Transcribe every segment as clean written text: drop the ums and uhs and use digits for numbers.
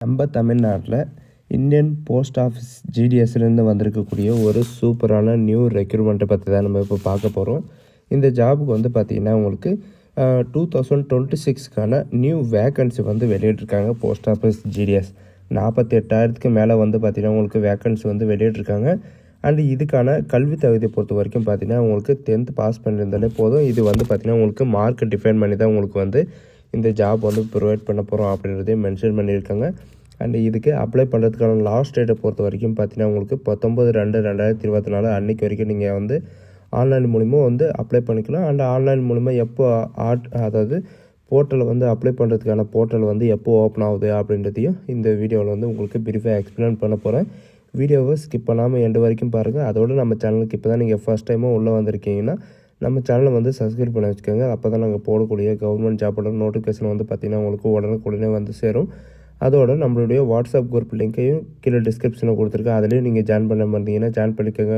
நம்ம தமிழ்நாட்டில் Indian post office ஜிடிஎஸ்லேருந்து வந்திருக்கக்கூடிய ஒரு சூப்பரான நியூ ரெக்ரூட்மெண்ட்டை பற்றி தான் நம்ம இப்போ பார்க்க போகிறோம். இந்த ஜாபுக்கு வந்து பார்த்திங்கன்னா உங்களுக்கு 2026க்கான நியூ வேக்கன்சி வந்து வெளியிட்ருக்காங்க. போஸ்ட் ஆஃபீஸ் ஜிடிஎஸ் 48,000க்கு மேலே வந்து பார்த்திங்கன்னா உங்களுக்கு வேக்கன்சி வந்து வெளியிட்ருக்காங்க. அண்டு இதுக்கான கல்வி தகுதியை பொறுத்த வரைக்கும் பார்த்திங்கன்னா உங்களுக்கு 10th பாஸ் பண்ணியிருந்தாலே போதும். இது வந்து பார்த்திங்கன்னா உங்களுக்கு மார்க் டிஃபைன் பண்ணி தான் உங்களுக்கு வந்து இந்த ஜாப் வந்து ப்ரொவைட் பண்ண போகிறோம் அப்படின்றதையும் மென்ஷன் பண்ணியிருக்காங்க. அண்ட் இதுக்கு அப்ளை பண்ணுறதுக்கான லாஸ்ட் டேட்டை பொறுத்த வரைக்கும் பார்த்தீங்கன்னா உங்களுக்கு 19/2/2024 அன்றைக்கி வரைக்கும் நீங்கள் வந்து ஆன்லைன் மூலிமா வந்து அப்ளை பண்ணிக்கலாம். அண்ட் ஆன்லைன் மூலிமா எப்போ அதாவது போர்ட்டலை வந்து அப்ளை பண்ணுறதுக்கான போர்ட்டல் வந்து எப்போ ஓப்பன் ஆகுது அப்படின்றதையும் இந்த வீடியோவில் வந்து உங்களுக்கு பிரீஃபாக எக்ஸ்பிளைன் பண்ண போகிறேன். வீடியோவை ஸ்கிப் பண்ணாமல் எண்டு வரைக்கும் பாருங்கள். அதோடு நம்ம சேனலுக்கு இப்போ தான் நீங்கள் ஃபஸ்ட் டைமாக உள்ளே வந்திருக்கீங்கன்னா நம்ம சேனலை வந்து சப்ஸ்கிரைப் பண்ணி வச்சுக்கோங்க. அப்போ தான் நாங்கள் போடக்கூடிய கவர்மெண்ட் ஜாப்போட நோட்டிஃபிகேஷன் வந்து பார்த்திங்கன்னா உங்களுக்கு உடனுக்குடனே வந்து சேரும். அதோட நம்மளுடைய வாட்ஸ்அப் குரூப் லிங்க்கையும் கீழே டிஸ்கிரிப்ஷனில் கொடுத்துருக்கேன். அதுலேயும் நீங்கள் ஜாயின் பண்ண மாட்டீங்கன்னா ஜாயின் பண்ணிக்கோங்க.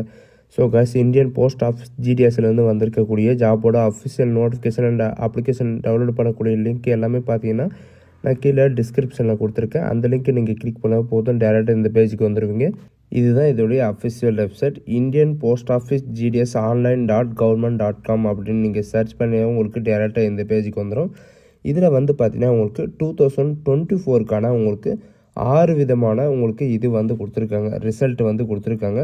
So guys, Indian post office ஜிடிஎஸ்லேருந்து வந்திருக்கக்கூடிய ஜாபோட official notification and application download பண்ணக்கூடிய லிங்க் எல்லாமே பார்த்தீங்கன்னா நான் கீழே டிஸ்கிரிப்ஷனில் கொடுத்துருக்கேன். அந்த லிங்க்கை நீங்கள் கிளிக் பண்ணால் போதும், டேரெக்டாக இந்த பேஜுக்கு வந்துடுவீங்க. இதுதான் இதோடைய official website Indian post office GDS online.government.com அப்படின்னு நீங்கள் சர்ச் பண்ணி உங்களுக்கு டேரெக்டாக இந்த பேஜுக்கு வந்துடும். இதில் வந்து பார்த்திங்கன்னா உங்களுக்கு 2024க்கான உங்களுக்கு 6 விதமான உங்களுக்கு இது வந்து கொடுத்துருக்காங்க, ரிசல்ட் வந்து கொடுத்துருக்காங்க.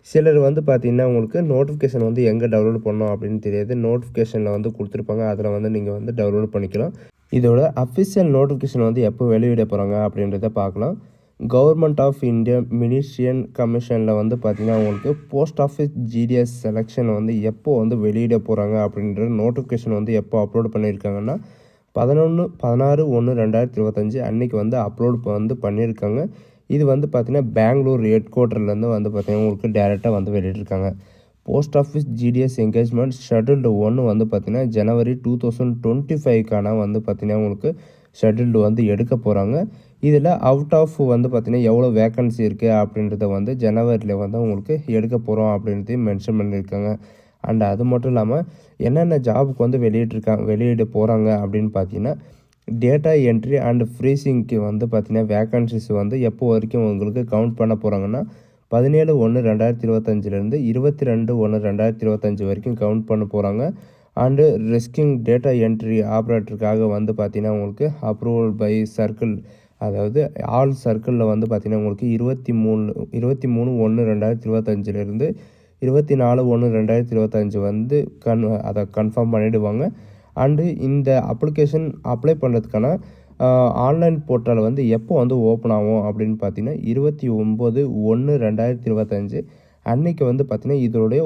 சிலர் வந்து பார்த்திங்கன்னா உங்களுக்கு நோட்டிஃபிகேஷன் வந்து எங்கே டவுன்லோட் பண்ணோம் அப்படின்னு தெரியாது, நோட்டிஃபிகேஷனில் வந்து கொடுத்துருப்பாங்க. அதில் வந்து நீங்கள் வந்து டவுன்லோட் பண்ணிக்கலாம். இதோட அஃபிஷியல் நோட்டிஃபிகேஷன் வந்து எப்போ வெளியிட போகிறாங்க அப்படின்றத பார்க்கலாம். கவர்மெண்ட் ஆஃப் இந்தியா மினிஸ்ட்ரியன் கமிஷனில் வந்து பார்த்திங்கன்னா உங்களுக்கு போஸ்ட் ஆஃபீஸ் ஜிடிஎஸ் செலெக்ஷன் வந்து எப்போ வந்து வெளியிட போகிறாங்க அப்படின்ற நோட்டிஃபிகேஷன் வந்து எப்போ அப்லோட் பண்ணியிருக்காங்கன்னா 11/16/2025 அன்றைக்கி வந்து அப்லோட் வந்து பண்ணியிருக்காங்க. இது வந்து பார்த்திங்கன்னா பெங்களூர் ஹெட் குவார்ட்டர்லேருந்து வந்து பார்த்திங்கன்னா உங்களுக்கு டேரெக்டாக வந்து வெளியிட்டிருக்காங்க. Post office GDS engagement scheduled 1 வந்து பார்த்திங்கன்னா ஜனவரி 2025க்கான வந்து பார்த்திங்கன்னா உங்களுக்கு ஷெட்யூல்டு வந்து எடுக்க போகிறாங்க. இதில் அவுட் ஆஃப் வந்து பார்த்திங்கன்னா எவ்வளோ வேக்கன்சி இருக்குது அப்படின்றத வந்து ஜனவரியில் வந்து உங்களுக்கு எடுக்க போகிறோம் அப்படின்றதையும் மென்ஷன் பண்ணியிருக்காங்க. அண்ட் அது மட்டும் இல்லாமல் என்னென்ன ஜாபுக்கு வந்து வெளியிட போகிறாங்க அப்படின்னு பார்த்தீங்கன்னா டேட்டா என்ட்ரி அண்ட் ஃப்ரீசிங்க்கு வந்து பார்த்திங்கன்னா வேக்கன்சிஸ் வந்து எப்போ வரைக்கும் உங்களுக்கு கவுண்ட் பண்ண போகிறாங்கன்னா 17/1/2025 22/1/2025 வரைக்கும் கவுண்ட் பண்ண போகிறாங்க. அண்டு ரிஸ்கிங் டேட்டா என்ட்ரி ஆப்ரேட்டருக்காக வந்து பார்த்திங்கன்னா உங்களுக்கு அப்ரூவல் பை சர்க்கிள், அதாவது ஆல் சர்க்கிளில் வந்து பார்த்திங்கன்னா உங்களுக்கு 23/1/2025 24/1/2025 வந்து அதை கன்ஃபார்ம் பண்ணிவிடுவாங்க. அண்டு இந்த அப்ளிகேஷன் அப்ளை பண்ணுறதுக்கான ஆன்லைன் போர்ட்டல் வந்து எப்போ வந்து ஓப்பன் ஆகும் அப்படின்னு பார்த்தீங்கன்னா 29/1/2025 அன்றைக்கி வந்து பார்த்திங்கன்னா இதோடைய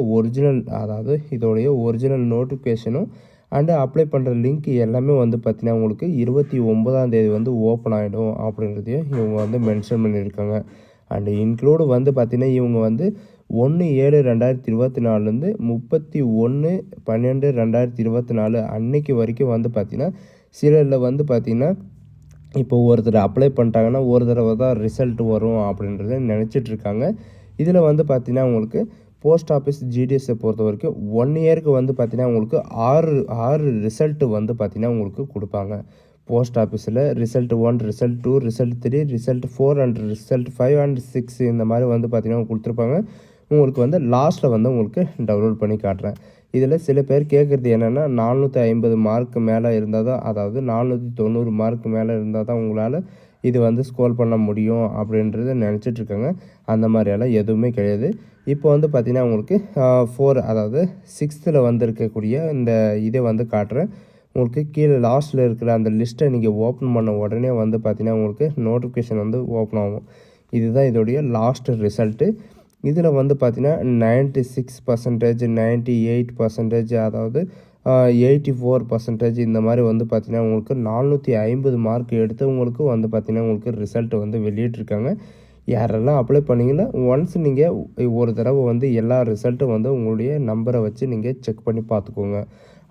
ஒரிஜினல் நோட்டிஃபிகேஷனும் அண்டு அப்ளை பண்ணுற லிங்க் எல்லாமே வந்து பார்த்திங்கன்னா உங்களுக்கு 29ஆம் தேதி வந்து ஓப்பன் ஆகிடும் அப்படின்றதையும் இவங்க வந்து மென்ஷன் பண்ணியிருக்காங்க. அண்டு இன்க்ளூடு வந்து பார்த்திங்கன்னா இவங்க வந்து 1/7/2024 31/12/2024 அன்னைக்கு வரைக்கும் வந்து பார்த்திங்கன்னா சிலரில் வந்து பார்த்திங்கன்னா இப்போ ஒருத்தர் அப்ளை பண்ணிட்டாங்கன்னா ஒரு தடவை தான் ரிசல்ட் வரும் அப்படின்றத நினச்சிட்ருக்காங்க. இதில் வந்து பார்த்திங்கன்னா உங்களுக்கு போஸ்ட் ஆஃபீஸ் ஜிடிஎஸை பொறுத்த வரைக்கும் 1 இயருக்கு வந்து பார்த்திங்கன்னா உங்களுக்கு 6 ரிசல்ட்டு வந்து பார்த்திங்கன்னா உங்களுக்கு கொடுப்பாங்க. போஸ்ட் ஆஃபீஸில் result 1, result 2, result 3, result 4 and result 5 and 6 இந்த மாதிரி வந்து பார்த்திங்கன்னா கொடுத்துருப்பாங்க. உங்களுக்கு வந்து லாஸ்ட்டில் வந்து உங்களுக்கு டவுன்லோட் பண்ணி காட்டுறேன். இதில் சில பேர் கேட்குறது என்னென்னா 450 மார்க்கு மேலே இருந்தால் தான், அதாவது 490 மார்க்கு மேலே இருந்தால் தான் உங்களால் இது வந்து ஸ்கோர் பண்ண முடியும் அப்படின்றத நினச்சிட்ருக்காங்க. அந்த மாதிரியெல்லாம் எதுவுமே கிடையாது. இப்போ வந்து பார்த்திங்கன்னா உங்களுக்கு 4 அதாவது 6th வந்திருக்கக்கூடிய இந்த இதை வந்து காட்டுறேன். உங்களுக்கு கீழே லாஸ்ட்டில் இருக்கிற அந்த லிஸ்ட்டை நீங்கள் ஓப்பன் பண்ண உடனே வந்து பார்த்திங்கன்னா உங்களுக்கு நோட்டிஃபிகேஷன் வந்து ஓப்பன் ஆகும். இதுதான் இதோடைய லாஸ்ட் ரிசல்ட்டு. இதில் வந்து பார்த்திங்கன்னா 96%, 98%, அதாவது 84% இந்த மாதிரி வந்து பார்த்திங்கன்னா உங்களுக்கு 450 மார்க் எடுத்தவங்களுக்கு வந்து பார்த்திங்கன்னா உங்களுக்கு ரிசல்ட் வந்து வெளியிட்ருக்காங்க. யாரெல்லாம் அப்ளை பண்ணிங்கன்னா ஒன்ஸ் நீங்கள் ஒரு தடவை வந்து எல்லா ரிசல்ட்டும் வந்து உங்களுடைய நம்பரை வச்சு நீங்கள் செக் பண்ணி பார்த்துக்கோங்க.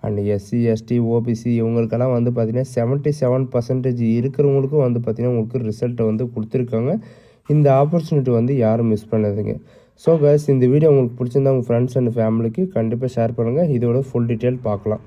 அண்ட் எஸ்சி, எஸ்டி, ஓபிசி இவங்களுக்கெல்லாம் வந்து பார்த்திங்கன்னா 77% இருக்கிறவங்களுக்கும் வந்து பார்த்திங்கன்னா உங்களுக்கு ரிசல்ட்டை வந்து கொடுத்துருக்காங்க. இந்த ஆப்பர்ச்சுனிட்டி வந்து யாரும் மிஸ் பண்ணாதீங்க. ஸோ கைஸ், இந்த வீடியோ உங்களுக்கு பிடிச்சிருந்தா உங்கள் ஃப்ரெண்ட்ஸ் அண்ட் ஃபேமிலிக்கு கண்டிப்பாக ஷேர் பண்ணுங்கள். இதோட ஃபுல் டீட்டெயில் பார்க்கலாம்.